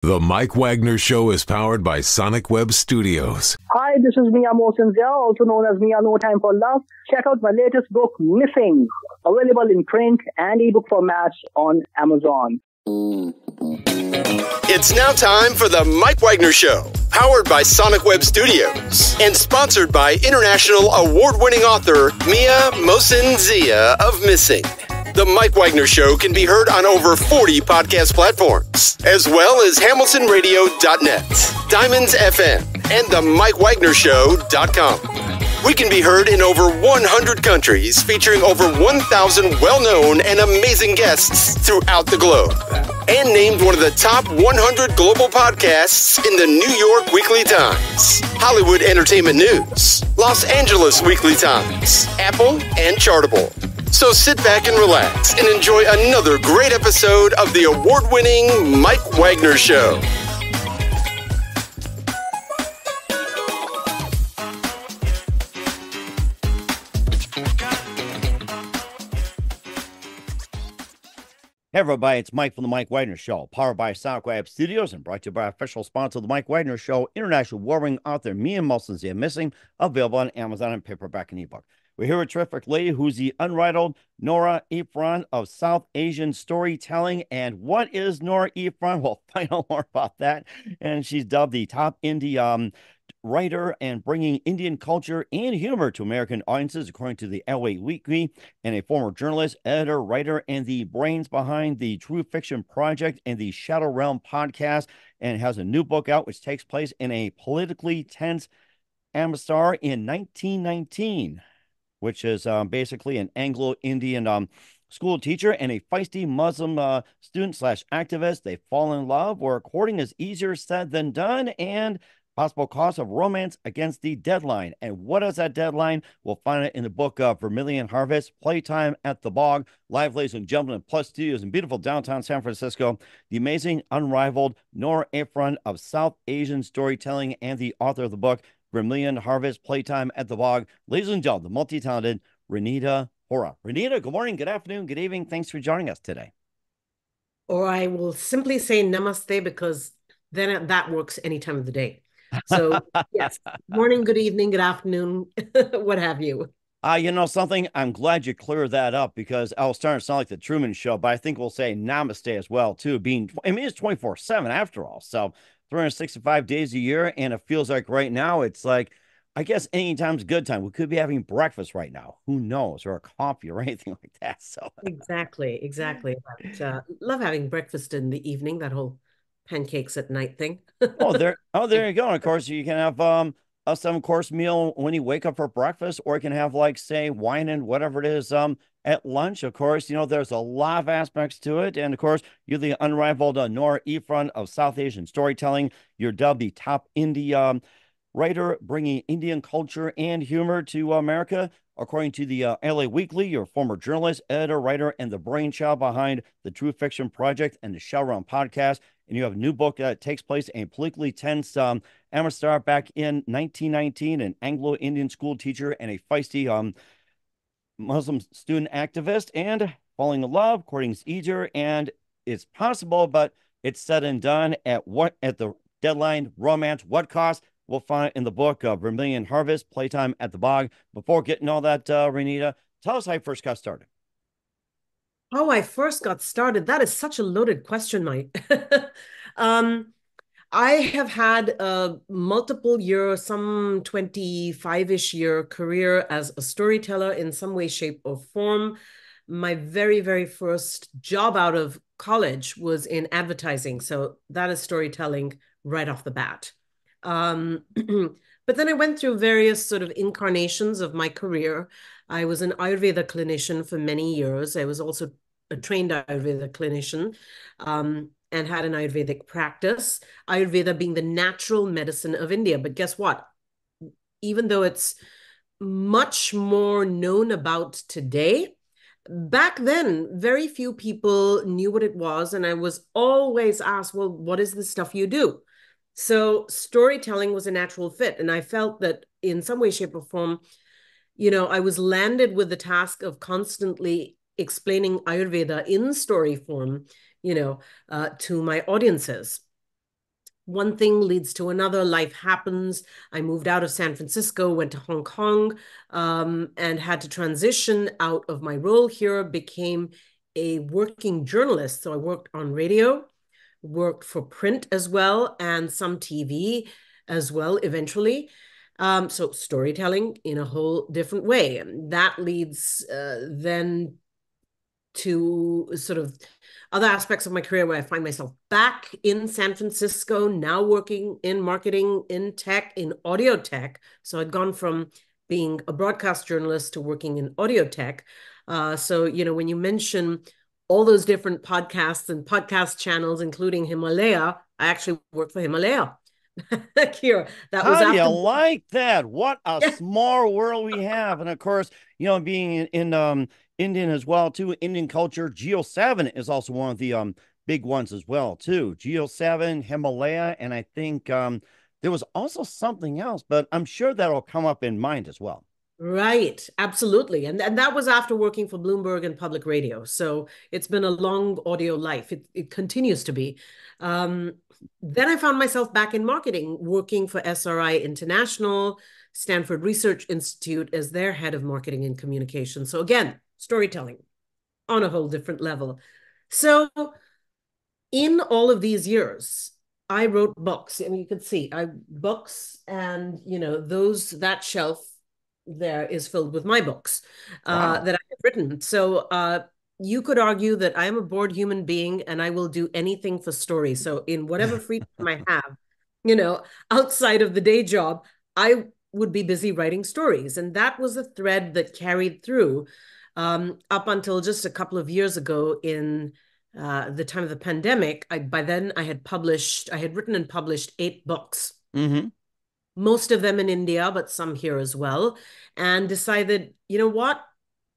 The Mike Wagner Show is powered by Sonic Web Studios. Hi, this is Mia Mosinzia, also known as Mia No Time for Love. Check out my latest book, Missing, available in print and ebook formats on Amazon. It's now time for the Mike Wagner Show, powered by Sonic Web Studios and sponsored by international award-winning author Mia Mosinzia of Missing. The Mike Wagner Show can be heard on over 40 podcast platforms, as well as HamiltonRadio.net, Diamonds FM, and the MikeWagnerShow.com. We can be heard in over 100 countries, featuring over 1,000 well-known and amazing guests throughout the globe. And named one of the top 100 global podcasts in the New York Weekly Times, Hollywood Entertainment News, Los Angeles Weekly Times, Apple, and Chartable. So sit back and relax and enjoy another great episode of the award-winning Mike Wagner Show. Hey everybody, it's Mike from the Mike Wagner Show, powered by Sonic Web Studios and brought to you by official sponsor of the Mike Wagner Show, international warring author Mia Mosinzia Missing, available on Amazon and paperback and ebook. We're here with a terrific lady who's the unrivaled Nora Ephron of South Asian storytelling. And what is Nora Ephron? We'll find out more about that. And she's dubbed the top indie writer and bringing Indian culture and humor to American audiences, according to the LAweekly, and a former journalist, editor, writer, and the brains behind the True Fiction Project and the Shadowrealm podcast, and has a new book out which takes place in a politically tense amristar in 1919, which is basically an Anglo-Indian school teacher and a feisty Muslim student slash activist. They fall in love where courting is easier said than done, and possible cost of romance against the deadline. And what is that deadline? We'll find it in the book Vermillionharvest, Playtime at the Bagh, live, ladies and gentlemen, in Plus Studios in beautiful downtown San Francisco. The amazing, unrivaled Nora Ephron of South Asian storytelling and the author of the book Vermillionharvest, Playtime at the Bagh. Ladies and gentlemen, the multi-talented Reenita Hora. Reenita, good morning, good afternoon, good evening. Thanks for joining us today. Or I will simply say namaste, because then that works any time of the day. So yes, morning, good evening, good afternoon, what have you. You know something? I'm glad you cleared that up, because I was starting to sound like the Truman Show, but I think we'll say namaste as well, too. It's 24/7 after all. So 365 days a year, and it feels like right now it's like, I guess anytime's a good time. We could be having breakfast right now. Who knows? Or a coffee or anything like that. So Exactly. But, love having breakfast in the evening, that whole pancakes at night thing. there you go. And of course, you can have a 7-course meal when you wake up for breakfast, or you can have, like, say, wine and whatever it is at lunch. Of course, you know, there's a lot of aspects to it. And of course, you're the unrivaled Nora Ephron of South Asian storytelling. You're dubbed the top indie writer, bringing Indian culture and humor to America. According to the LAweekly, you're a former journalist, editor, writer, and the brainchild behind the True Fiction Project and the Shadowrealm podcast. And you have a new book that takes place in a politically tense amristar back in 1919, an Anglo-Indian school teacher and a feisty Muslim student activist, and falling in love, courting is easier, and it's possible, but it's said and done at the deadline, romance, what cost? We'll find it in the book Vermillionharvest, Playtime at the Bagh. Before getting all that, Reenita, tell us how you first got started. How I first got started, that is such a loaded question, Mike. I have had a multiple year, some 25-ish year career as a storyteller in some way, shape, or form. My very, very first job out of college was in advertising. So that is storytelling right off the bat. But then I went through various sort of incarnations of my career. I was an Ayurveda clinician for many years. I was also a trained Ayurveda clinician, and had an Ayurvedic practice, Ayurveda being the natural medicine of India. But guess what? Even though it's much more known about today, back then, very few people knew what it was. And I was always asked, well, what is the stuff you do? So storytelling was a natural fit. And I felt that in some way, shape, or form, you know, I was landed with the task of constantly explaining Ayurveda in story form, you know, to my audiences. one thing leads to another. Life happens. I moved out of San Francisco, went to Hong Kong, and had to transition out of my role here, became a working journalist. So I worked on radio, worked for print as well, and some TV as well eventually. So storytelling in a whole different way. And that leads then to sort of other aspects of my career where I find myself back in San Francisco, now working in marketing, in tech, in audio tech. So I'd gone from being a broadcast journalist to working in audio tech. So, when you mention all those different podcasts and podcast channels, including Himalaya, I actually worked for Himalaya. Here, that was How do after. you like that? What a small world we have. And of course, being in Indian as well, too, Indian culture, Geo7 is also one of the big ones as well, too. Geo7, Himalaya, and I think there was also something else, but I'm sure that'll come up in mind as well. Right, absolutely. And that was after working for Bloomberg and public radio. So it's been a long audio life. It continues to be. Then I found myself back in marketing, working for SRI International, Stanford Research Institute as their head of marketing and communication. So again, storytelling on a whole different level. So in all of these years, I wrote books. I mean, you can see books, and that shelf there is filled with my books that I have written. So you could argue that I am a bored human being and I will do anything for story. So in whatever free time I have, outside of the day job, I would be busy writing stories. And that was a thread that carried through up until just a couple of years ago in the time of the pandemic. By then I had written and published 8 books. Mm-hmm. Most of them in India, but some here as well, and decided, you know what?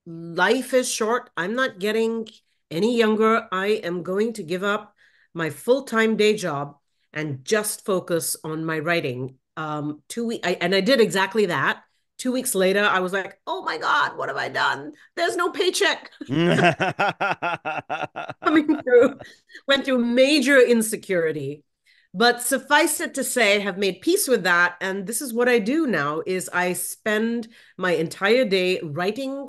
Life is short. I'm not getting any younger. I am going to give up my full-time day job and just focus on my writing. 2 weeks, and I did exactly that. 2 weeks later, I was like, oh my God, what have I done? There's no paycheck coming through. Went through major insecurity. But suffice it to say, I have made peace with that. And this is what I do now, is I spend my entire day writing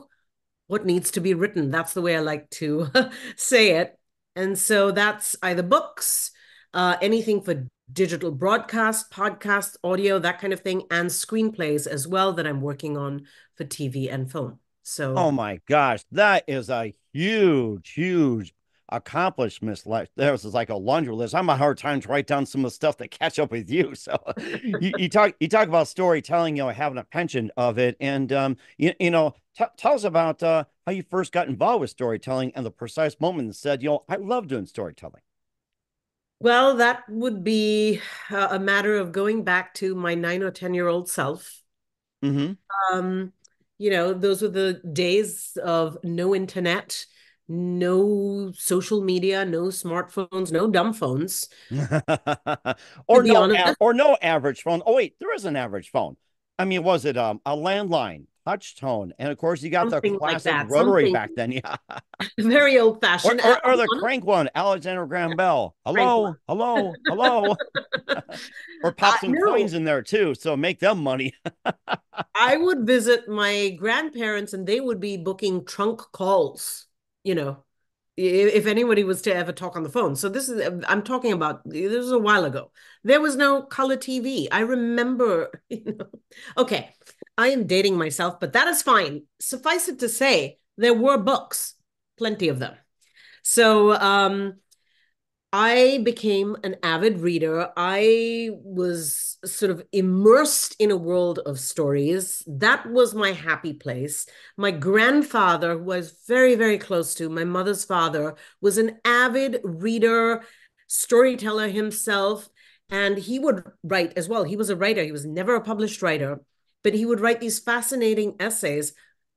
what needs to be written. That's the way I like to say it. And so that's either books, anything for digital broadcast, podcast, audio, that kind of thing, and screenplays as well that I'm working on for TV and film. So, oh my gosh, that is a huge accomplishments. Like there's like a laundry list. I'm a hard time to write down some of the stuff to catch up with you. So you talk about storytelling, having a penchant of it, and tell us about how you first got involved with storytelling and the precise moment that said, I love doing storytelling. Well, that would be a matter of going back to my 9 or 10-year-old self. Mm-hmm. Those were the days of no internet, no social media, no smartphones, no dumb phones. or no average phone. Oh, wait, there is an average phone. I mean, was it a landline, touch tone? And of course, you got the classic rotary back then. Yeah. Very old fashioned. Or the crank one, Alexander Graham Bell. Hello. Or pop some coins in there too. So make them money. I would visit my grandparents and they would be booking trunk calls. If anybody was to ever talk on the phone. So I'm talking about, this was a while ago. There was no color TV. I remember, okay, I am dating myself, but that is fine. Suffice it to say, there were books, plenty of them. So I became an avid reader. I was sort of immersed in a world of stories. That was my happy place. My grandfather was very, very close to my mother's father, was an avid reader, storyteller himself, and he would write as well. He was a writer. He was never a published writer, but he would write these fascinating essays.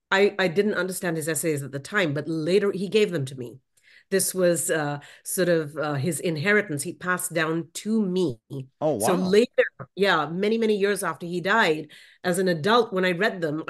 I didn't understand his essays at the time, but later he gave them to me. This was sort of his inheritance. He passed down to me. Oh, wow. So later, many, many years after he died, as an adult, when I read them,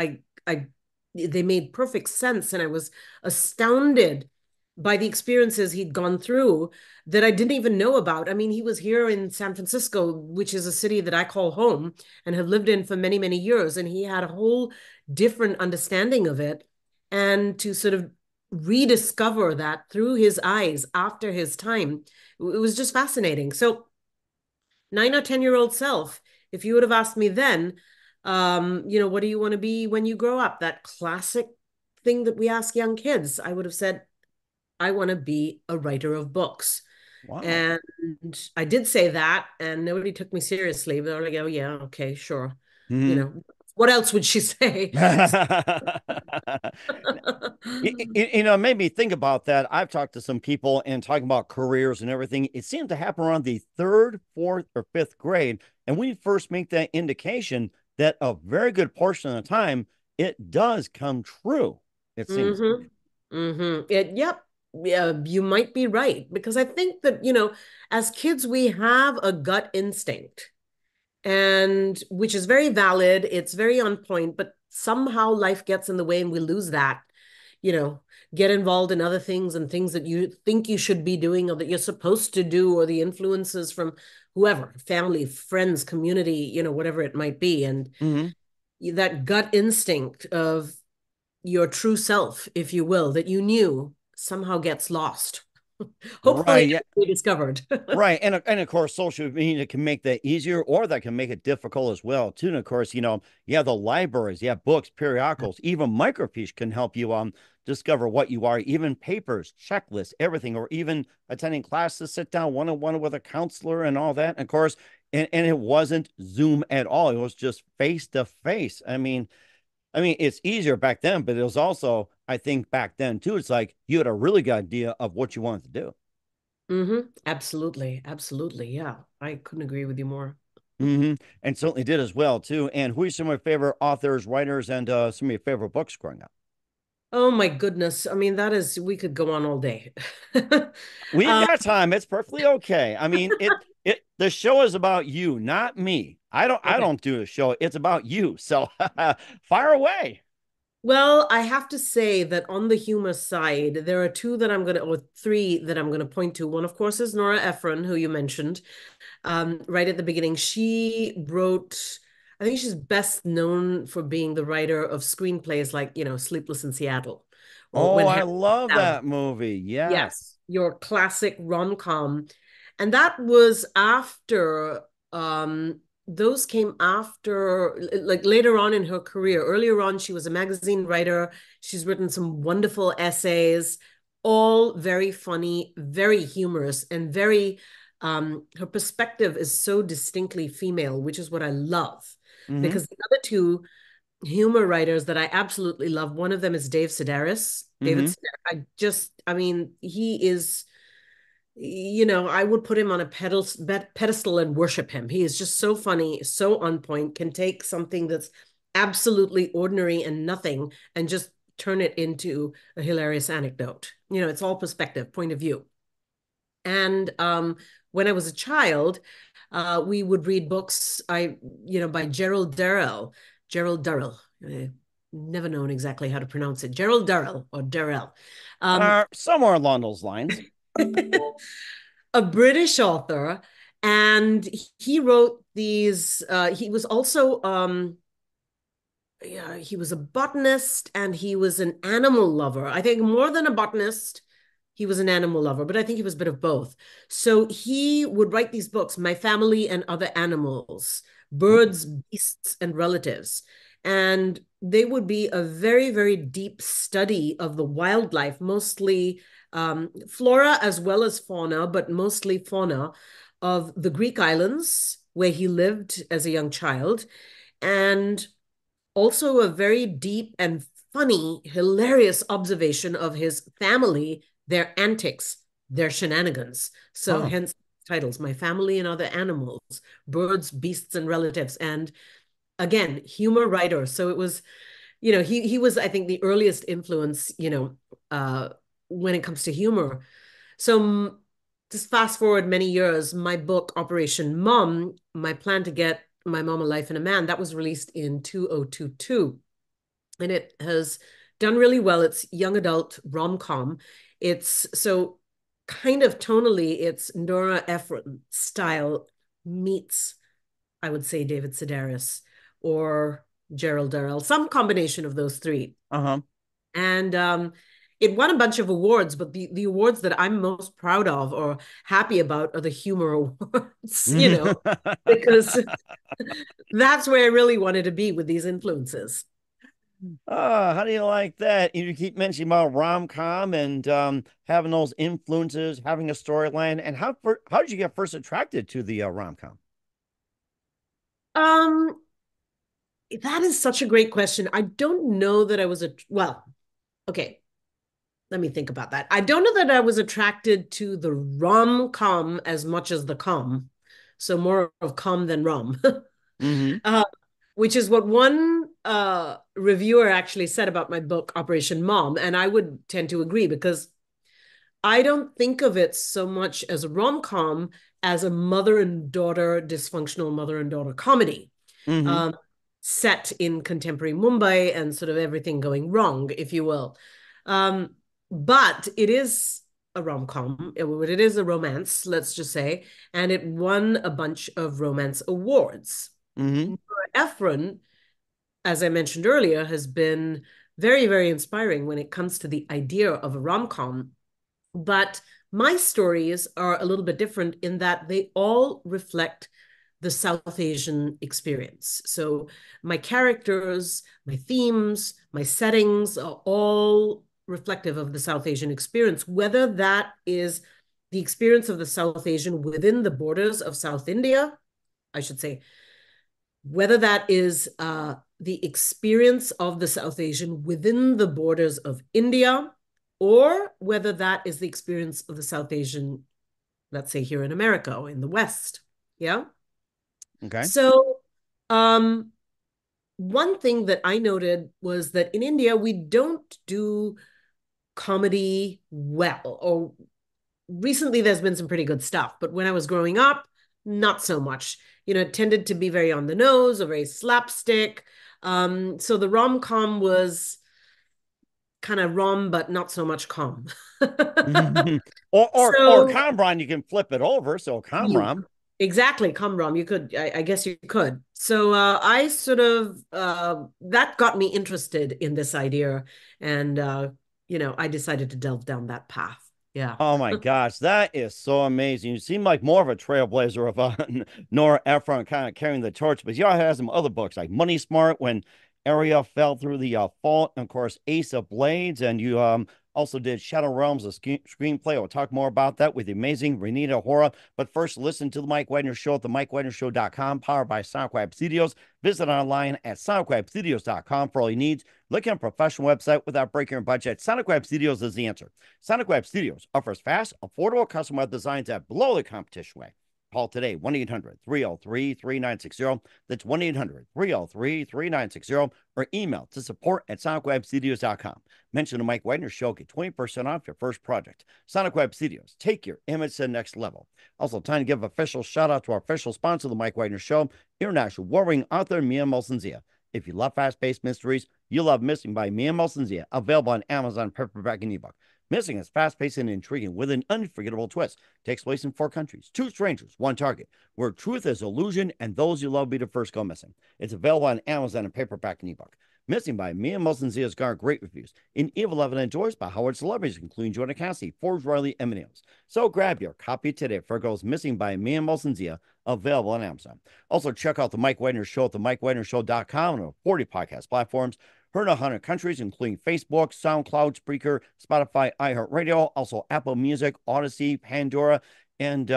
they made perfect sense. And I was astounded by the experiences he'd gone through that I didn't even know about. I mean, he was here in San Francisco, which is a city that I call home and have lived in for many, many years. And he had a whole different understanding of it. And to sort of rediscover that through his eyes after his time, it was just fascinating. So 9 or 10-year-old self, if you would have asked me then, what do you want to be when you grow up? That classic thing that we ask young kids, I would have said, I want to be a writer of books. Wow. And I did say that, and nobody took me seriously. They were like, oh, yeah, okay, sure. Mm-hmm. What else would she say? It made me think about that. I've talked to some people and talking about careers and everything. It seemed to happen around the third, fourth, or fifth grade. And we first make that indication that a very good portion of the time, it does come true, it seems. Yep. Yeah, you might be right. Because I think that, as kids, we have a gut instinct, and which is very valid. It's very on point, but somehow life gets in the way and we lose that, get involved in other things and things that you think you should be doing or that you're supposed to do, or the influences from whoever, family, friends, community, whatever it might be. And that gut instinct of your true self, if you will, that you knew somehow gets lost. Hopefully Right, yeah. rediscovered. Right. And of course, social media can make that easier, or that can make it difficult as well, too. And of course, you have the libraries, you have books, periodicals, even microfiche can help you discover what you are, even papers, checklists, everything, or even attending classes, sit down one-on-one with a counselor and all that. And of course, and it wasn't Zoom at all. It was just face to face. I mean, it's easier back then, but it was also, I think back then too, it's like you had a really good idea of what you wanted to do. Absolutely. Absolutely. Yeah. I couldn't agree with you more. And certainly did as well too. And who are some of your favorite authors, writers, and some of your favorite books growing up? Oh my goodness. I mean, we could go on all day. We've got time. It's perfectly okay. I mean, the show is about you, not me. I don't do a show. It's about you. So fire away. Well, I have to say that on the humor side, there are three that I'm going to point to. One, of course, is Nora Ephron, who you mentioned right at the beginning. She wrote, I think she's best known for being the writer of screenplays like, Sleepless in Seattle. I love that movie. Yes, your classic rom-com. And that was after those came after, like later on in her career. Earlier on, she was a magazine writer. She's written some wonderful essays, all very funny, very humorous, and very, her perspective is so distinctly female, which is what I love. Because the other two humor writers that I absolutely love, one of them is Dave Sedaris. David Sedaris, he is, I would put him on a pedestal and worship him. He is just so funny, so on point, can take something that's absolutely ordinary and nothing and just turn it into a hilarious anecdote. It's all perspective, point of view. And when I was a child, we would read books by Gerald Durrell. Never known exactly how to pronounce it. Gerald Durrell or Durrell. Somewhere along those lines. A British author, and he wrote these. He was also he was a botanist, and he was an animal lover. I think more than a botanist, he was an animal lover, but I think he was a bit of both. So he would write these books, My Family and Other Animals, Birds, Beasts, and Relatives. And they would be a very, very deep study of the wildlife, mostly flora as well as fauna, but mostly fauna of the Greek islands where he lived as a young child. And also a very deep and funny, hilarious observation of his family, their antics, their shenanigans. So hence titles, My Family and Other Animals, Birds, Beasts, and Relatives. And again, humor writer. So it was, he was, I think, the earliest influence, when it comes to humor. So just fast forward many years, my book, Operation Mom, My Plan to Get My Mom a Life and a Man, that was released in 2022. And it has done really well. It's young adult rom-com. It's so kind of tonally, it's Nora Ephron style meets, I would say, David Sedaris or generaldyer, some combination of those three. Uh-huh. And it won a bunch of awards, but the awards that I'm most proud of or happy about are the humor awards, you know, because that's where I really wanted to be with these influences. How do you like that? You keep mentioning about rom-com and having those influences, having a storyline. And how did you get first attracted to the rom-com? That is such a great question. I don't know that I was well, okay. Let me think about that. I don't know that I was attracted to the rom-com as much as the com. So more of com than rom. Mm-hmm. Which is what one reviewer actually said about my book, Operation Mom. And I would tend to agree because I don't think of it so much as a rom-com as a mother and daughter, dysfunctional mother and daughter comedy. Mm-hmm. Set in contemporary Mumbai and sort of everything going wrong, if you will. But it is a rom-com. It is a romance, let's just say. And it won a bunch of romance awards. Mm-hmm. Nora Ephron, as I mentioned earlier, has been very, very inspiring when it comes to the idea of a rom-com. But my stories are a little bit different in that they all reflect the South Asian experience. So my characters, my themes, my settings are all reflective of the South Asian experience, whether that is the experience of the South Asian within the borders of South India, I should say, whether that is the experience of the South Asian within the borders of India, or whether that is the experience of the South Asian, let's say here in America or in the West. Yeah. Okay. So one thing that I noted was that in India, we don't do comedy well, or recently there's been some pretty good stuff, but when I was growing up, not so much. You know, it tended to be very on the nose or very slapstick. So the rom-com was kind of rom, but not so much com. or com-rom, you can flip it over. So com-rom. Exactly, com-rom. You could, I guess you could. So I sort of, that got me interested in this idea. And, you know, I decided to delve down that path. Yeah. Oh my gosh, that is so amazing. You seem like more of a trailblazer of Nora Ephron kind of carrying the torch, but you also have some other books like Money Smart, When Area Fell Through the Fault, and of course, Aceofblades, and you also did shadowrealm, a screenplay. We'll talk more about that with the amazing Reenita Hora. But first, listen to the Mike Wagner Show at themikewagnershow.com, powered by SonicWeb Studios. Visit online at sonicwebstudios.com for all your needs. Look at a professional website without breaking your budget. SonicWeb Studios is the answer. SonicWeb Studios offers fast, affordable custom web designs at below the competition rate. Call today, 1-800-303-3960. That's 1-800-303-3960. Or email to support@sonicwebstudios.com. Mention the Mike Wagner Show. Get 20% off your first project. Sonic Web Studios. Take your image to the next level. Also, time to give an official shout out to our official sponsor of the Mike Wagner Show, international warring author Mia Molson-Zia. If you love fast-paced mysteries, you love Missing by Mia Molson-Zia, available on Amazon, paperback, and ebook. Missing is fast-paced and intriguing with an unforgettable twist. Takes place in 4 countries, 2 strangers, 1 target, where truth is illusion and those you love be the first go missing. It's available on Amazon and paperback and ebook. Missing by Mia Molson-Zia has garnered great reviews. In Evil Evan endorsed by Howard celebrities, including Jordan Cassidy, Forbes, Riley, and Millennials. So grab your copy today for Girls Missing by Mia Molson-Zia, available on Amazon. Also, check out the Mike Wagner Show at themikewagnershow.com and 40 podcast platforms. Heard in 100 countries, including Facebook, SoundCloud, Spreaker, Spotify, iHeartRadio, also Apple Music, Odyssey, Pandora, and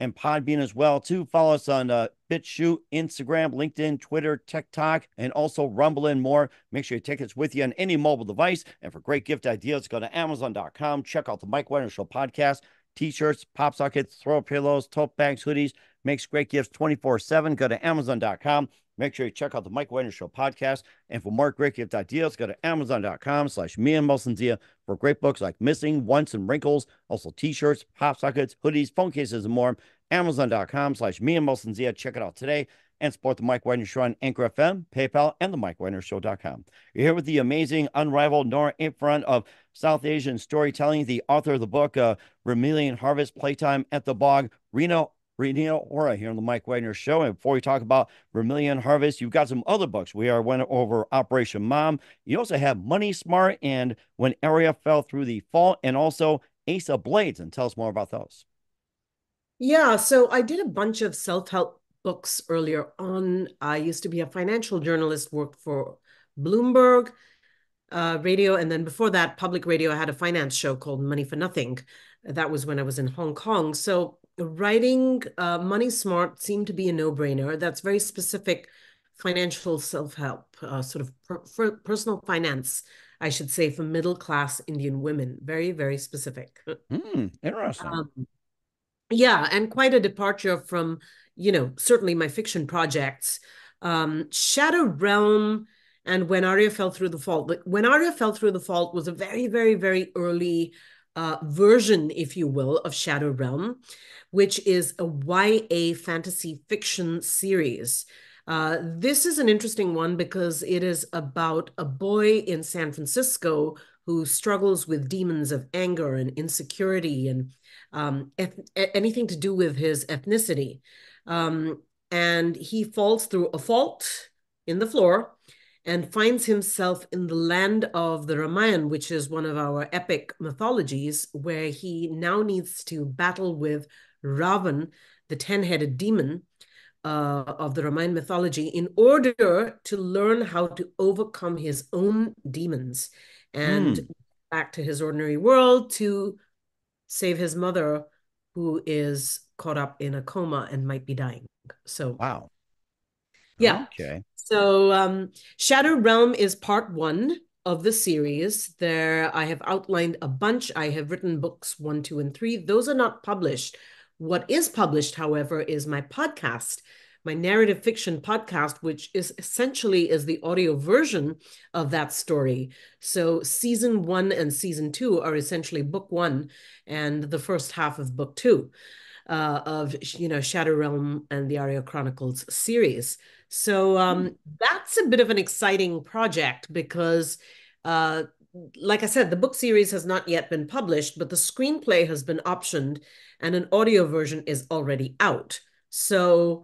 Podbean as well, too. Follow us on BitChute, Instagram, LinkedIn, Twitter, TikTok, and also Rumble and more. Make sure you take us with you on any mobile device. And for great gift ideas, go to Amazon.com. Check out the Mike Wagner Show podcast. T-shirts, pop sockets, throw pillows, tote bags, hoodies. Makes great gifts 24/7. Go to Amazon.com. Make sure you check out the Mike Wagner Show podcast. And for more great gift ideas, go to Amazon.com/Mia Molson-Zia for great books like Missing, Once, and Wrinkles. Also T-shirts, pop sockets, hoodies, phone cases, and more. Amazon.com/Mia Molson-Zia. Check it out today. and support the Mike Wagner Show on Anchor FM, PayPal, and the MikeWagnerShow.com. You're here with the amazing, unrivaled Nora Ephron of South Asian storytelling, the author of the book, Vermillionharvest, Playtime at the Bog, Reenita Hora here on the Mike Wagner Show. And before we talk about Vermillionharvest, you've got some other books. We went over Operation Mom. You also have MoneySmart and When Area Fell Through the Fault, and also aceofblades. And tell us more about those. Yeah, so I did a bunch of self-help books earlier on. I used to be a financial journalist, worked for Bloomberg radio, and then before that, public radio. I had a finance show called Money for Nothing. That was when I was in Hong Kong. So writing MoneySmart seemed to be a no-brainer. That's very specific financial self-help, sort of personal finance, I should say, for middle-class Indian women. Very, very specific. Interesting. Yeah, and quite a departure from, certainly my fiction projects. Shadow Realm and When Arya Fell Through the Fault. But When Arya Fell Through the Fault was a very, very, very early version, if you will, of Shadow Realm, which is a YA fantasy fiction series. This is an interesting one because it is about a boy in San Francisco who struggles with demons of anger and insecurity and anything to do with his ethnicity. And he falls through a fault in the floor and finds himself in the land of the Ramayana, which is one of our epic mythologies, where he now needs to battle with Ravan, the 10-headed demon of the Ramayana mythology, in order to learn how to overcome his own demons and back to his ordinary world to save his mother, who is caught up in a coma and might be dying. So, wow. Yeah. Okay. So Shadow Realm is part 1 of the series. There, I have outlined a bunch. I have written books 1, 2, and 3. Those are not published. What is published, however, is my podcast, my narrative fiction podcast, which is essentially the audio version of that story. So season 1 and season 2 are essentially book 1 and the first half of book 2 of Shadow Realm and the Arya Chronicles series. So that's a bit of an exciting project because like I said, the book series has not yet been published, but the screenplay has been optioned and an audio version is already out. So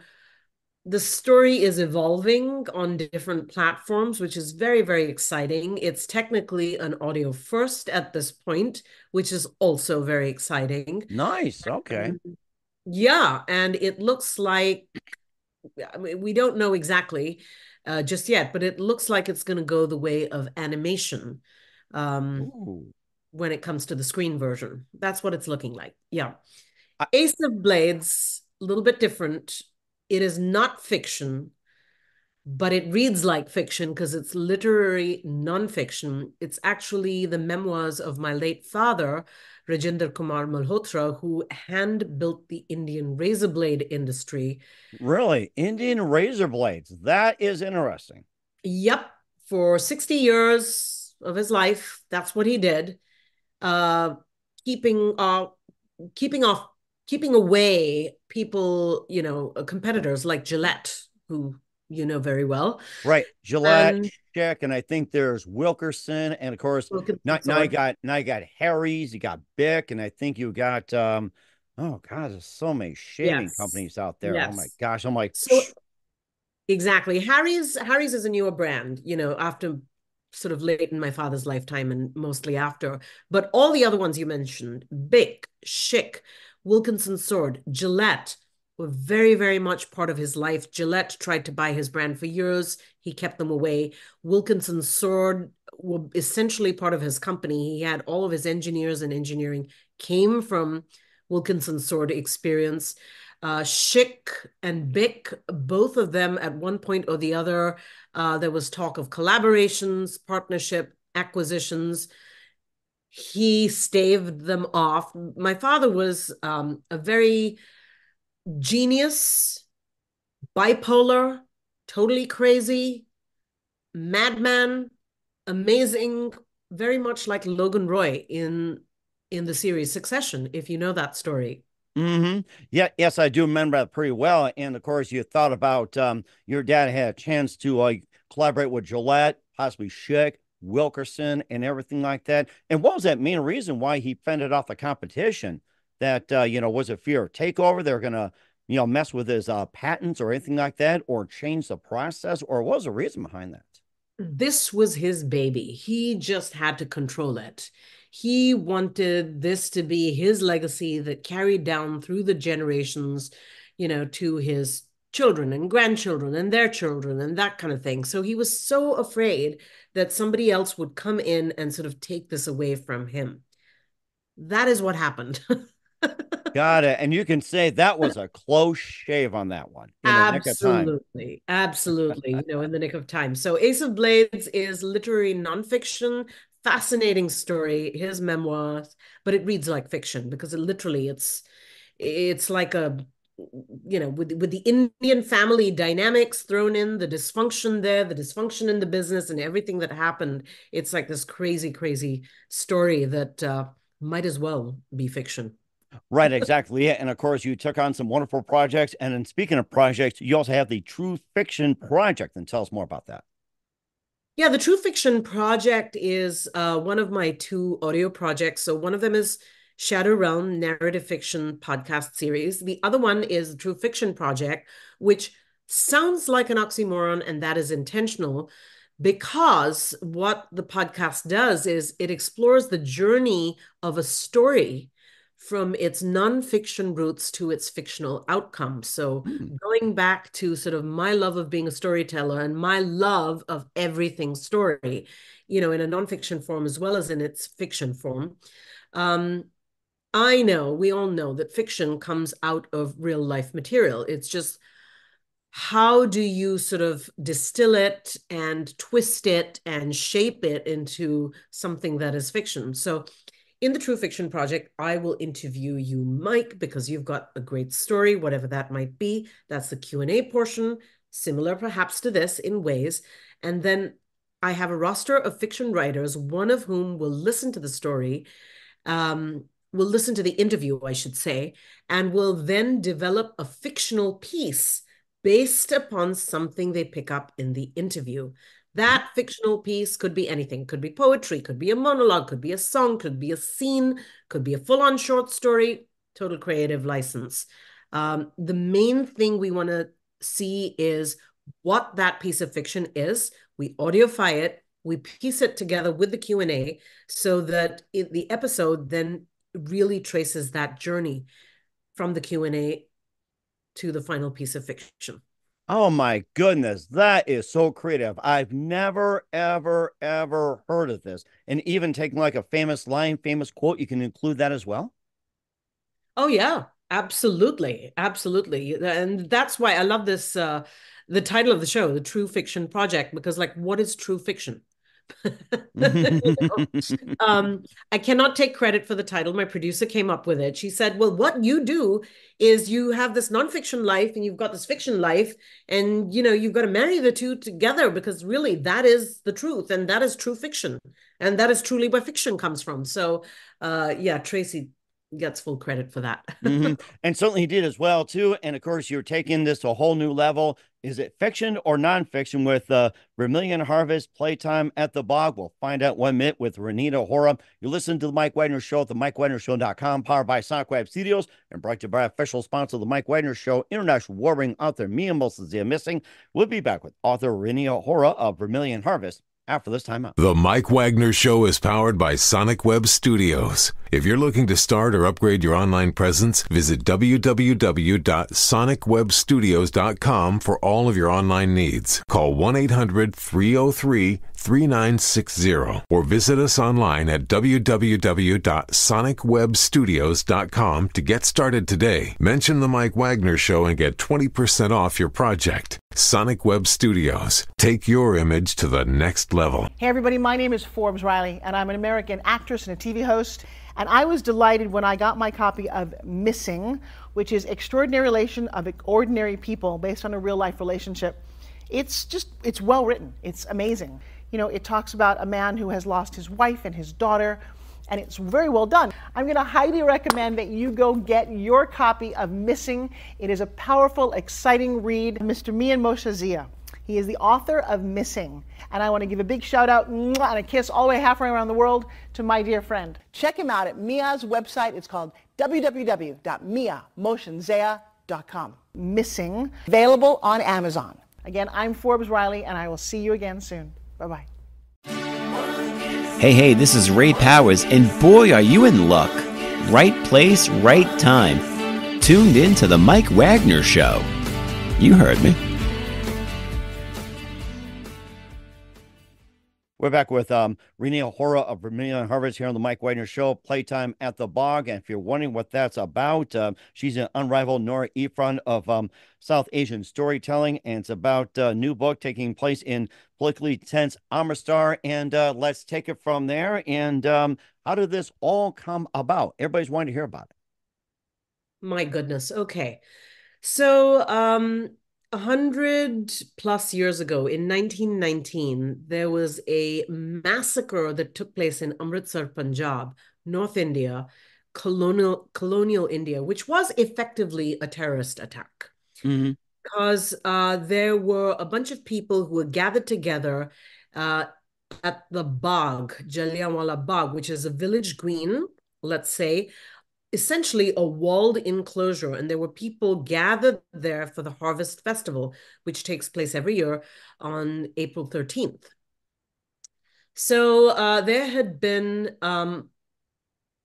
the story is evolving on different platforms, which is very, very exciting. It's technically an audio first at this point, which is also very exciting. Nice. Okay. Yeah, and it looks like, I mean, we don't know exactly just yet, but it looks like it's going to go the way of animation when it comes to the screen version. That's what it's looking like. Yeah. aceofblades, a little bit different. It is not fiction, but it reads like fiction because it's literary nonfiction. It's actually the memoirs of my late father, Rajinder Kumar Malhotra, who hand-built the Indian razor blade industry. Really? Indian razor blades. That is interesting. Yep. For 60 years of his life, that's what he did. Keeping away people, competitors like Gillette, who you know very well. Right. Gillette, Chick, and I think there's Wilkerson, and of course, now you got Harry's, you got Bic, and I think you got oh God, there's so many shaving companies out there. Yes. Oh my gosh. I'm like, so exactly. Harry's is a newer brand, after sort of late in my father's lifetime and mostly after. But all the other ones you mentioned, Bic, Schick, Wilkinson Sword, Gillette, were very, very much part of his life. Gillette tried to buy his brand for years. He kept them away. Wilkinson Sword were essentially part of his company. He had all of his engineers and engineering came from Wilkinson Sword experience. Schick and Bic, both of them at one point or the other, there was talk of collaborations, partnership, acquisitions. He staved them off. My father was a very genius, bipolar, totally crazy, madman, amazing, very much like Logan Roy in the series Succession, if you know that story. Mm-hmm. Yeah, yes, I do remember that pretty well. And of course, you thought about your dad had a chance to collaborate with Gillette, possibly Schick, Wilkerson, and everything like that. And what was that main reason why he fended off the competition? That was it fear of takeover? They're gonna mess with his patents or anything like that, or change the process, or what was the reason behind that? This was his baby. He just had to control it. He wanted this to be his legacy that carried down through the generations, to his children and grandchildren and their children and that kind of thing. So he was so afraid that somebody else would come in and sort of take this away from him. That is what happened. Got it. And you can say that was a close shave on that one. Absolutely. Absolutely. In the nick of time. So Ace of Blades is literary nonfiction, fascinating story, his memoirs, but it reads like fiction because it's like a, with the Indian family dynamics thrown in, the dysfunction there, the dysfunction in the business and everything that happened. It's like this crazy, crazy story that might as well be fiction. Right, exactly. Yeah. And of course, you took on some wonderful projects. And then speaking of projects, you also have the True Fiction Project. And tell us more about that. Yeah, the True Fiction Project is one of my 2 audio projects. So one of them is Shadowrealm narrative fiction podcast series. The other one is the True Fiction Project, which sounds like an oxymoron, and that is intentional because what the podcast does is it explores the journey of a story from its nonfiction roots to its fictional outcome. So going back to sort of my love of being a storyteller and my love of everything story, in a nonfiction form as well as in its fiction form. We all know that fiction comes out of real life material. It's just, how do you sort of distill it and twist it and shape it into something that is fiction? So in the True Fiction Project, I will interview you, Mike, because you've got a great story, whatever that might be. That's the Q&A portion, similar perhaps to this in ways. And then I have a roster of fiction writers, one of whom will listen to the story, will listen to the interview, I should say, and will then develop a fictional piece based upon something they pick up in the interview. That fictional piece could be anything. Could be poetry, could be a monologue, could be a song, could be a scene, could be a full-on short story, total creative license. The main thing we want to see is what that piece of fiction is. We audioify it, we piece it together with the Q&A so that the episode then really traces that journey from the Q&A to the final piece of fiction. Oh my goodness, that is so creative. I've never, ever, ever heard of this. And even taking like a famous line, famous quote, you can include that as well? Oh yeah, absolutely. Absolutely. And that's why I love this, the title of the show, The True Fiction Project, because what is true fiction? I cannot take credit for the title. My producer came up with it. She said, well, what you do is you have this nonfiction life and you've got this fiction life, and you've got to marry the two together, because really that is the truth, and that is true fiction, and that is truly where fiction comes from. So yeah, Tracy gets full credit for that. And certainly he did as well too. And of course, you're taking this to a whole new level. Is it fiction or nonfiction with Vermillionharvest, Playtime at the Bagh? We'll find out 1 minute with Reenita Hora. You listen to the Mike Wagner Show at the MikeWagnerShow.com, powered by Sonic Web Studios, and brought to you by official sponsor of the Mike Wagner Show, international warring author Mia Mosesia Missing. We'll be back with author Reenita Hora of Vermillionharvest after this time out. The Mike Wagner Show is powered by Sonic Web Studios. If you're looking to start or upgrade your online presence, visit www.sonicwebstudios.com for all of your online needs. Call 1-800-303-3960 or visit us online at www.sonicwebstudios.com to get started today. Mention the Mike Wagner Show and get 20% off your project. Sonic Web Studios. Take your image to the next level. Hey everybody, my name is Forbes Riley, and I'm an American actress and a TV host. And I was delighted when I got my copy of Missing, which is Extraordinary Relation of Ordinary People based on a real life relationship. It's well written. It's amazing. It talks about a man who has lost his wife and his daughter, and it's very well done. I'm going to highly recommend that you go get your copy of Missing. It is a powerful, exciting read. Mr. Mian Moshe Zia. He is the author of Missing. And I want to give a big shout out and a kiss all the way halfway around the world to my dear friend. Check him out at Mia's website. It's called www.miamoshenzea.com. Missing, available on Amazon. Again, I'm Forbes Riley, and I will see you again soon. Bye-bye. Hey, this is Ray Powers, and boy, are you in luck. Right place, right time. Tuned in to The Mike Wagner Show. You heard me. We're back with Reenita Hora of Vermillionharvest here on the Mike Wagner Show, Playtime at the Bagh. And if you're wondering what that's about, she's an unrivaled Nora Ephron of South Asian storytelling. And it's about a new book taking place in politically tense Amristar. And let's take it from there. And how did this all come about? Everybody's wanting to hear about it. My goodness. Okay. So, 100+ years ago, in 1919, there was a massacre that took place in Amritsar, Punjab, North India, colonial India, which was effectively a terrorist attack. Mm-hmm. Because there were a bunch of people who were gathered together at the Bagh, Jallianwallahbagh, which is a village green, let's say, essentially a walled enclosure, and there were people gathered there for the Harvest Festival, which takes place every year on April 13th. So there had been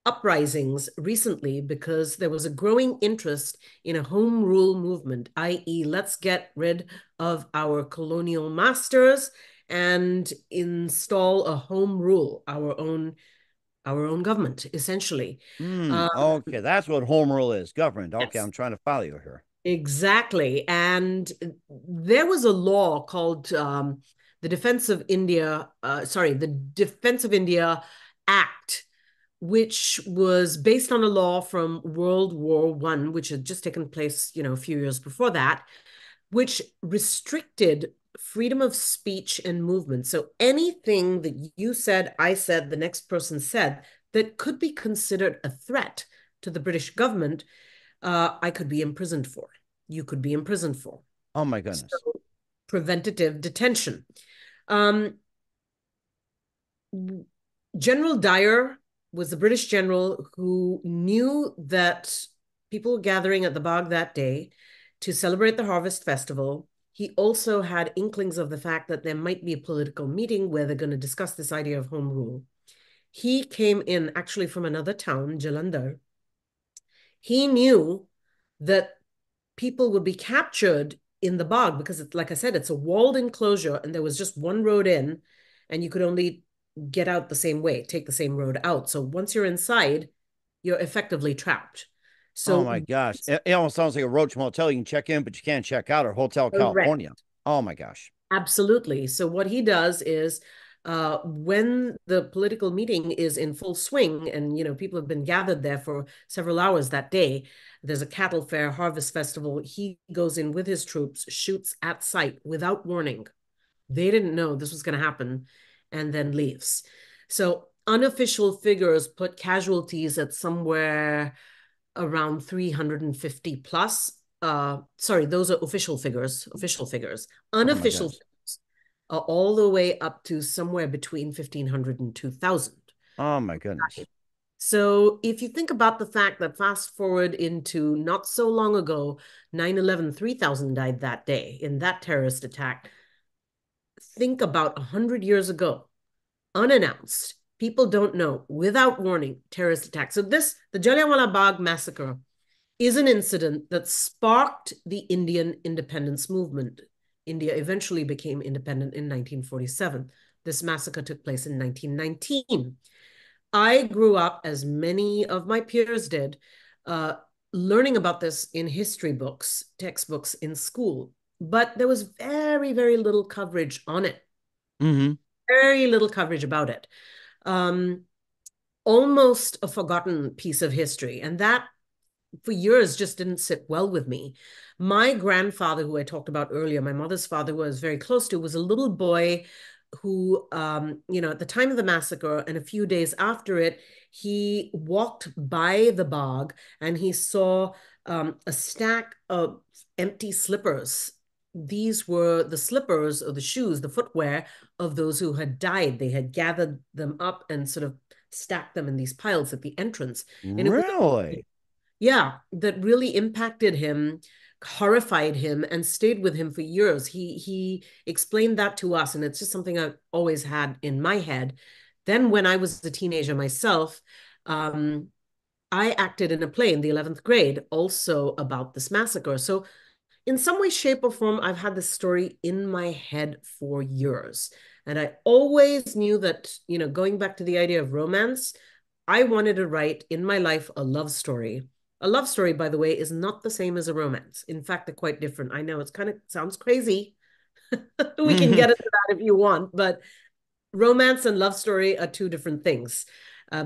uprisings recently because there was a growing interest in a home rule movement, i.e., let's get rid of our colonial masters and install a home rule, our own government, essentially. Okay, that's what home rule is, government. Okay, yes. I'm trying to follow you here. Exactly. And there was a law called the Defense of India Act, which was based on a law from World War I, which had just taken place, a few years before that, which restricted freedom of speech and movement. So anything that you said, I said, the next person said, that could be considered a threat to the British government, I could be imprisoned for. You could be imprisoned for. Oh my goodness. So, preventative detention. Generaldyer was the British general who knew that people were gathering at the Bagh that day to celebrate the Harvest Festival. He also had inklings of the fact that there might be a political meeting where they're going to discuss this idea of home rule. He came in actually from another town, Jalandhar. He knew that people would be captured in the Bagh because, like I said, it's a walled enclosure and there was just one road in and you could only get out the same way, take the same road out. So once you're inside, you're effectively trapped. So, oh my gosh, it almost sounds like a Roach Motel. You can check in, but you can't check out, or Hotel California. Correct. Oh my gosh. Absolutely. So what he does is when the political meeting is in full swing and, people have been gathered there for several hours that day, there's a cattle fair, Harvest Festival. He goes in with his troops, shoots at sight without warning. They didn't know this was going to happen, and then leaves. So unofficial figures put casualties at somewhere around 350 plus. Sorry, those are official figures. Unofficial figures are all the way up to somewhere between 1,500 and 2,000. Oh my goodness. So if you think about the fact that fast forward into not so long ago, 9/11, 3,000 died that day in that terrorist attack. Think about 100 years ago, unannounced. People don't know, without warning, terrorist attack. So the Jallianwallah Bagh massacre is an incident that sparked the Indian independence movement. India eventually became independent in 1947. This massacre took place in 1919. I grew up, as many of my peers did, learning about this in history books, textbooks in school. But there was very, very little coverage on it. Mm-hmm. Very little coverage about it. Almost a forgotten piece of history. And that for years just didn't sit well with me. My grandfather, who I talked about earlier, my mother's father, who I was very close to, was a little boy who, at the time of the massacre and a few days after it, he walked by the bog and he saw a stack of empty slippers. These were the slippers or the shoes, the footwear of those who had died. They had gathered them up and sort of stacked them in these piles at the entrance. And it was, Really? yeah, that really impacted him, horrified him, and stayed with him for years. He explained that to us, and it's just something I've always had in my head. Then when I was a teenager myself, I acted in a play in the 11th grade also about this massacre. So in some way, shape, or form, I've had this story in my head for years. And I always knew that, going back to the idea of romance, I wanted to write in my life a love story. A love story, by the way, is not the same as a romance. In fact, they're quite different. I know it's kind of sounds crazy. We can get into that if you want, but romance and love story are two different things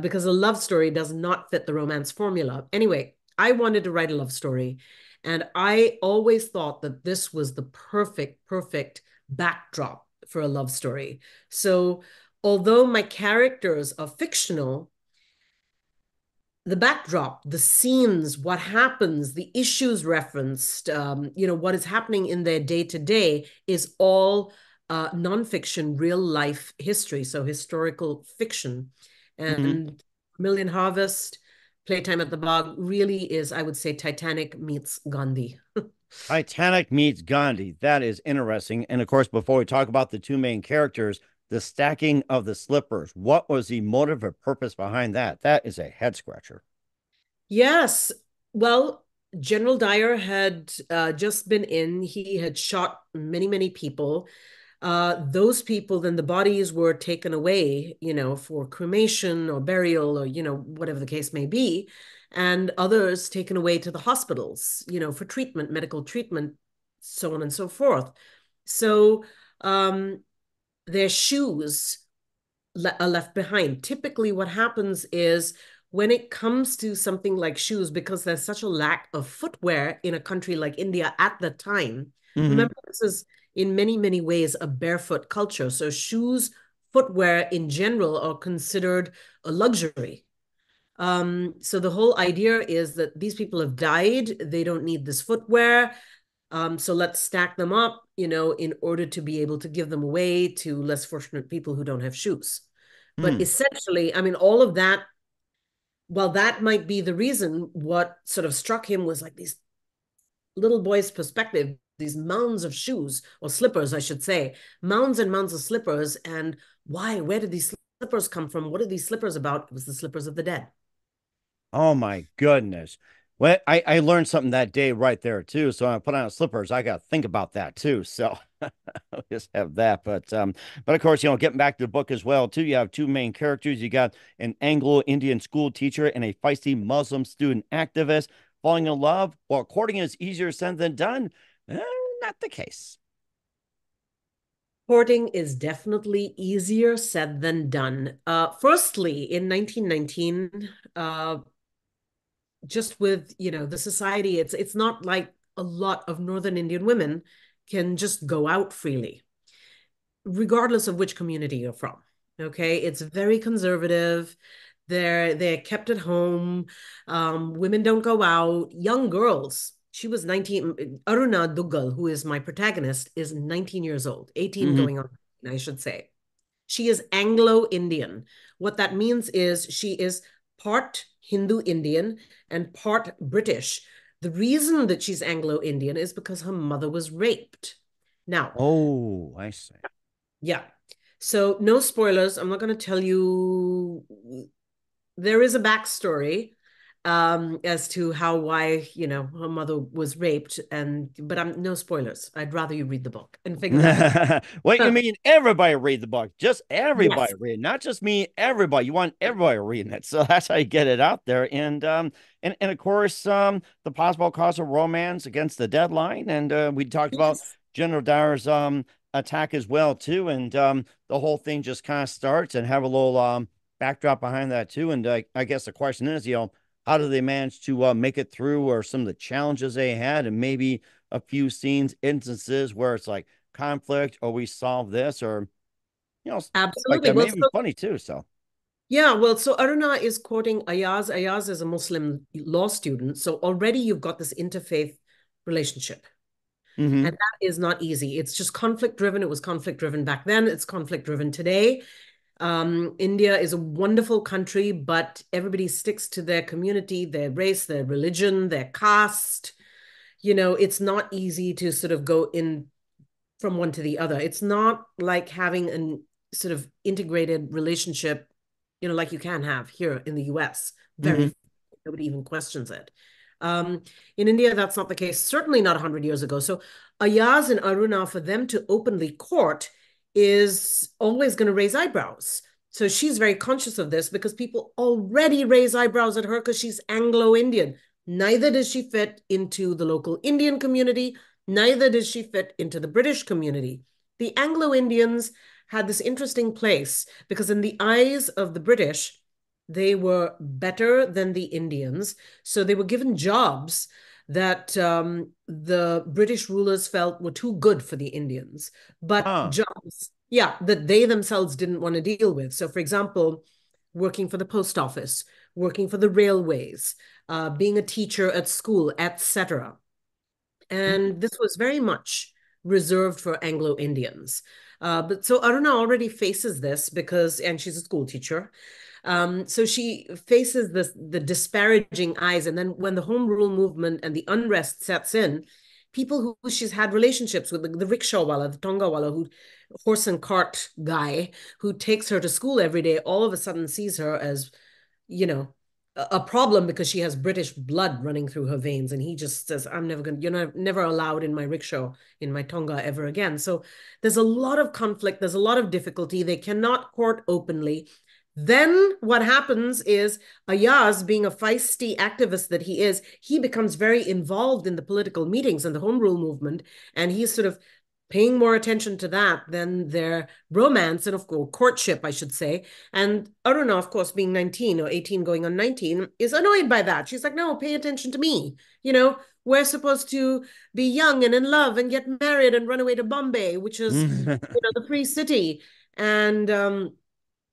because a love story does not fit the romance formula. Anyway, I wanted to write a love story, and I always thought that this was the perfect backdrop for a love story. So although my characters are fictional, the backdrop, the scenes, what happens, the issues referenced, what is happening in their day-to-day is all nonfiction, real life history, so historical fiction. And Vermillionharvest, Playtime at the Bog really is, I would say, Titanic meets Gandhi. Titanic meets Gandhi. That is interesting. And of course, before we talk about the two main characters, the stacking of the slippers, what was the motive or purpose behind that? That is a head scratcher. Yes. Well, Generaldyer had just been in. He had shot many people. Those people, then the bodies were taken away, for cremation or burial or, whatever the case may be. And others taken away to the hospitals, for treatment, medical treatment, so on and so forth. So their shoes are left behind. Typically what happens is when it comes to something like shoes, because there's such a lack of footwear in a country like India at the time, remember this is in many ways a barefoot culture. So shoes, footwear in general are considered a luxury. So the whole idea is that these people have died. They don't need this footwear. So let's stack them up, in order to be able to give them away to less fortunate people who don't have shoes. But essentially, I mean, all of that, while that might be the reason, what sort of struck him was like these little boys' perspective, these mounds of shoes or slippers, I should say, mounds and mounds of slippers. And why? Where did these slippers come from? What are these slippers about? It was the slippers of the dead. Oh my goodness. Well, I learned something that day right there too. So when I put on slippers, I got to think about that too. So I'll just have that. But of course, getting back to the book as well too, you have two main characters. You got an Anglo-Indian school teacher and a feisty Muslim student activist falling in love. Well, courting is easier said than done. Not the case. Courting is definitely easier said than done. Firstly, in 1919, just with, the society, it's not like a lot of Northern Indian women can just go out freely, regardless of which community you're from. Okay, it's very conservative. They're kept at home. Women don't go out. Young girls. She was 19. Aruna Duggal, who is my protagonist, is 19 years old, 18 going on, I should say. She is Anglo-Indian. What that means is she is part Hindu Indian and part British. The reason that she's Anglo-Indian is because her mother was raped. Now, oh, I see. Yeah. So no spoilers. I'm not going to tell you. There is a backstory as to why her mother was raped, but no spoilers. I'd rather you read the book and figure that out. What you mean? Everybody read the book. Just everybody Yes. read, not just me. Everybody. You want everybody reading it, so that's how you get it out there. And of course, the possible cause of romance against the deadline, and we talked about Generaldyer's attack as well too, and the whole thing just kind of starts and have a little backdrop behind that too. And I guess the question is, how do they manage to make it through, or some of the challenges they had, and maybe a few instances where it's like conflict, or we solve this, or Like Absolutely. that Well, may be so, funny too. So yeah, well, so Aruna is quoting Ayaz. Ayaz is a Muslim law student. So already you've got this interfaith relationship. mm-hmm. And that is not easy. It's just conflict driven. It was conflict driven back then. It's conflict driven today. India is a wonderful country, but everybody sticks to their community, their race, their religion, their caste. It's not easy to sort of go in from one to the other. It's not like having a sort of integrated relationship, like you can have here in the US. Mm-hmm. Nobody even questions it. In India, that's not the case, certainly not 100 years ago. So Ayaz and Aruna, for them to openly court is always going to raise eyebrows. So she's very conscious of this because people already raise eyebrows at her because she's Anglo-Indian. Neither does she fit into the local Indian community. Neither does she fit into the British community. The Anglo-Indians had this interesting place because in the eyes of the British, they were better than the Indians. So they were given jobs that the British rulers felt were too good for the Indians, but jobs, that they themselves didn't want to deal with. So, for example, working for the post office, working for the railways, being a teacher at school, etc. And this was very much reserved for Anglo-Indians. But so Aruna already faces this and she's a school teacher. So she faces the disparaging eyes. And then when the Home Rule movement and the unrest sets in, people who she's had relationships with, the rickshawwala, the tongawala, who horse and cart guy who takes her to school every day, all of a sudden sees her as, a problem because she has British blood running through her veins. And he just says, you're never allowed in my rickshaw, in my Tonga ever again. So there's a lot of conflict. There's a lot of difficulty. They cannot court openly. Then what happens is Ayaz, being a feisty activist that he is, he becomes very involved in the political meetings and the Home Rule movement. And he's sort of paying more attention to that than their romance and, of course, courtship, I should say. And Aruna, of course, being 19 or 18 going on 19, is annoyed by that. She's like, no, pay attention to me. We're supposed to be young and in love and get married and run away to Bombay, which is, the free city. And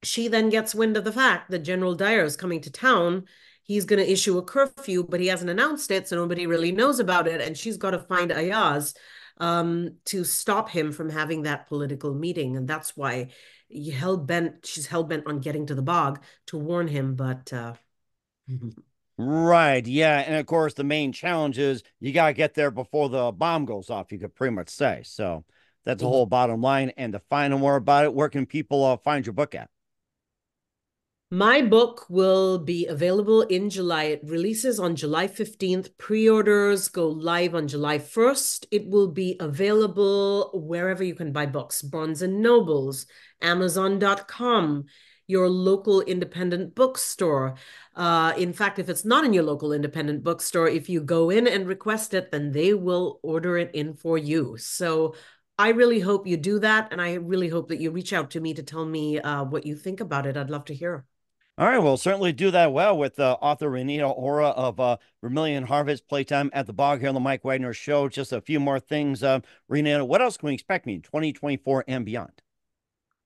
she then gets wind of the fact that General Dyer is coming to town. He's going to issue a curfew, but he hasn't announced it, so nobody really knows about it. And she's got to find Ayaz to stop him from having that political meeting. And that's why she's hell-bent on getting to the bog to warn him, but right, yeah. And of course the main challenge is you got to get there before the bomb goes off, you could pretty much say. So that's the whole bottom line. And to find out more about it, where can people find your book at? My book will be available in July. It releases on July 15th. Pre-orders go live on July 1st. It will be available wherever you can buy books. Barnes & Nobles, Amazon.com, your local independent bookstore. In fact, if it's not in your local independent bookstore, if you go in and request it, then they will order it in for you. So I really hope you do that. And I really hope that you reach out to me to tell me what you think about it. I'd love to hear. All right, we'll certainly do that well with author Reenita Hora of Vermillionharvest, Playtime at the Bog here on the Mike Wagner Show. Just a few more things. Reenita, what else can we expect in 2024 and beyond?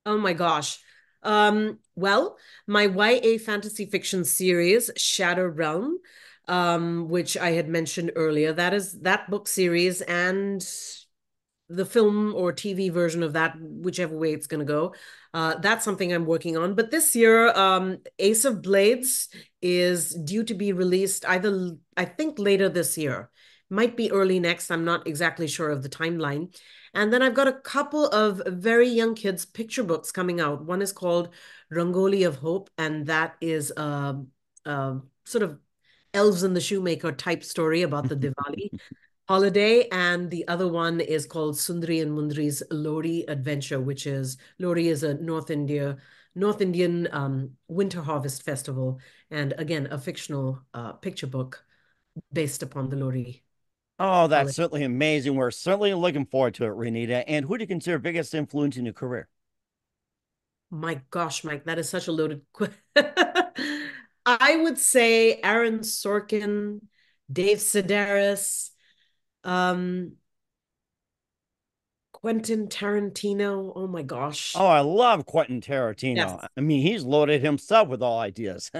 Oh, my gosh. Well, my YA fantasy fiction series, Shadowrealm, which I had mentioned earlier, that book series and the film or TV version of that, whichever way it's going to go. That's something I'm working on. But this year, Aceofblades is due to be released either, I think, later this year. Might be early next. I'm not exactly sure of the timeline. And then I've got a couple of very young kids' picture books coming out. One is called Rangoli of Hope, and that is a sort of Elves and the Shoemaker type story about the Diwali holiday. And the other one is called Sundri and Mundri's Lohri Adventure, which is Lohri is a North Indian winter harvest festival. And again, a fictional picture book based upon the Lohri. Oh, that's certainly amazing. We're certainly looking forward to it, Reenita. And who do you consider biggest influence in your career? My gosh, Mike, that is such a loaded question. I would say Aaron Sorkin, Dave Sedaris, Quentin Tarantino. Oh my gosh. Oh, I love Quentin Tarantino. Yes. I mean, he's loaded himself with all ideas.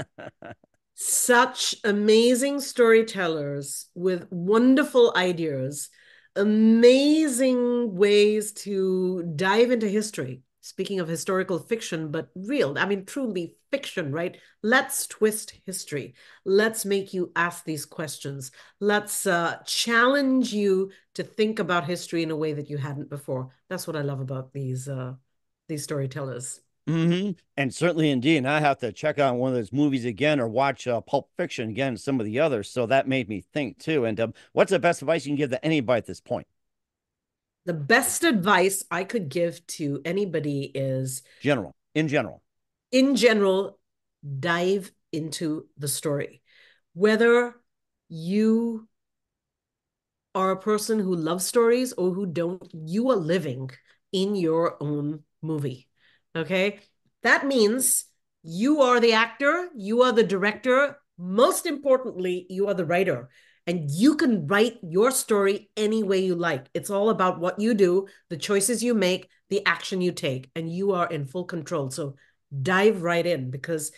Such amazing storytellers with wonderful ideas, amazing ways to dive into history. Speaking of historical fiction, but real, I mean, truly fiction, right? Let's twist history. Let's make you ask these questions. Let's challenge you to think about history in a way that you hadn't before. That's what I love about these storytellers. Mm-hmm. And certainly indeed. And I have to check out one of those movies again or watch Pulp Fiction again, and some of the others. So that made me think too. And what's the best advice you can give to anybody at this point? The best advice I could give to anybody is in general, dive into the story. Whether you are a person who loves stories or who don't, you are living in your own movie. Okay? That means you are the actor, you are the director, most importantly, you are the writer. And you can write your story any way you like. It's all about what you do, the choices you make, the action you take, and you are in full control. So dive right in, because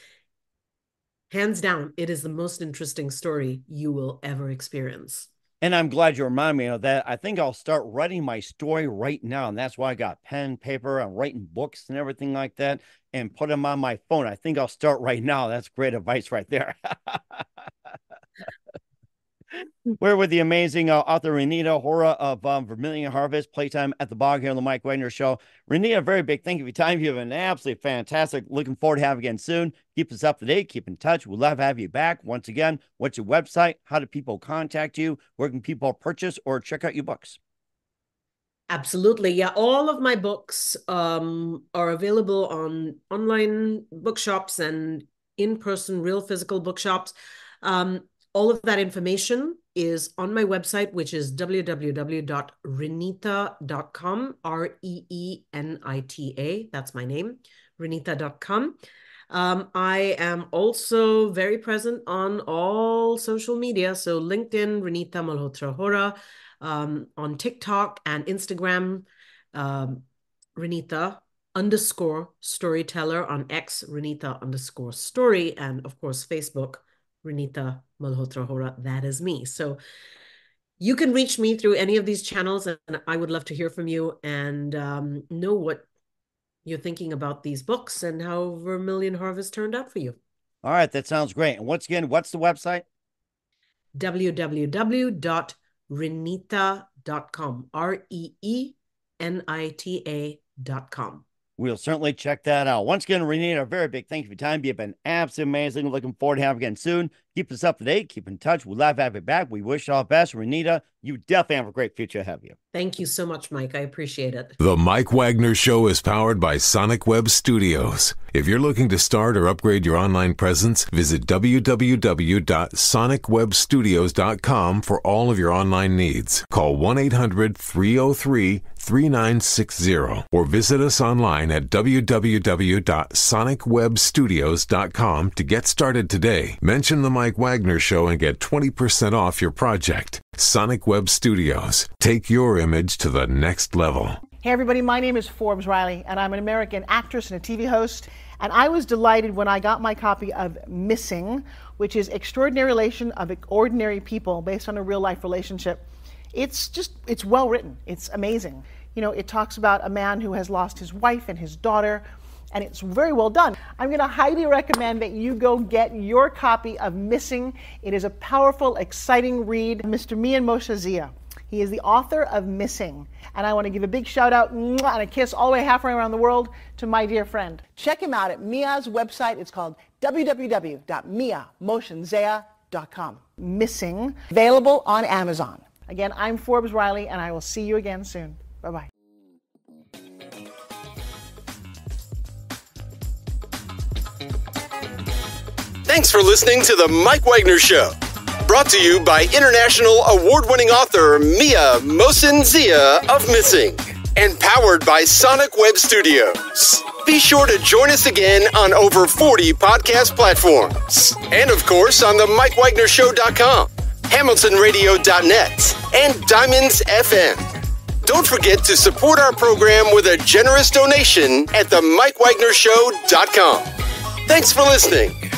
hands down, it is the most interesting story you will ever experience. And I'm glad you remind me of that. I think I'll start writing my story right now. And that's why I got pen, paper, I'm writing books and everything like that, and put them on my phone. I think I'll start right now. That's great advice right there. We're with the amazing author Reenita Hora of Vermillionharvest, Playtime at the Bagh here on the Mike Wagner Show. Reenita, very big thank you for your time. You have been absolutely fantastic. Looking forward to having you again soon. Keep us up to date. Keep in touch. We'd love to have you back. Once again, what's your website? How do people contact you? Where can people purchase or check out your books? Absolutely. Yeah, all of my books are available on online bookshops and in-person real physical bookshops. All of that information is on my website, which is www.reenita.com, Reenita. That's my name, reenita.com. I am also very present on all social media. So LinkedIn, Reenita Hora, on TikTok and Instagram, Reenita_storyteller, on X, Reenita_story, and of course, Facebook, Reenita Hora. That is me. So you can reach me through any of these channels, and I would love to hear from you and know what you're thinking about these books and how Vermilion Harvest turned out for you. All right, that sounds great. And once again, what's the website? www.reenita.com, Reenita.com. We'll certainly check that out. Once again, Reenita, a very big thank you for your time. You've been absolutely amazing. Looking forward to having you again soon. Keep us up to date. Keep in touch. We'd love to have you back. We wish you all the best. Reenita, you definitely have a great future ahead of you. Thank you so much, Mike. I appreciate it. The Mike Wagner Show is powered by Sonic Web Studios. If you're looking to start or upgrade your online presence, visit www.sonicwebstudios.com for all of your online needs. Call 1-800-303-3960 or visit us online at www.sonicwebstudios.com to get started today. Mention the Mike Wagner Show and get 20% off your project. Sonic Web Studios. Take your image to the next level. Hey everybody, my name is Forbes Riley, and I'm an American actress and a TV host. And I was delighted when I got my copy of Missing, which is Extraordinary Relation of Ordinary People based on a real life relationship. It's well written. It's amazing. You know, it talks about a man who has lost his wife and his daughter, and it's very well done. I'm going to highly recommend that you go get your copy of Missing. It is a powerful, exciting read. Mr. Mian Moshe Zia. He is the author of Missing. And I want to give a big shout out and a kiss all the way halfway around the world to my dear friend. Check him out at Mia's website. It's called www.miamosenzea.com. Missing, available on Amazon. Again, I'm Forbes Riley, and I will see you again soon. Bye-bye. Thanks for listening to The Mike Wagner Show. Brought to you by international award-winning author Mia Mohsen-Zia of Missing. And powered by Sonic Web Studios. Be sure to join us again on over 40 podcast platforms. And of course on the MikeWagnerShow.com, HamiltonRadio.net, and Diamonds FM. Don't forget to support our program with a generous donation at themikewagnershow.com. Thanks for listening.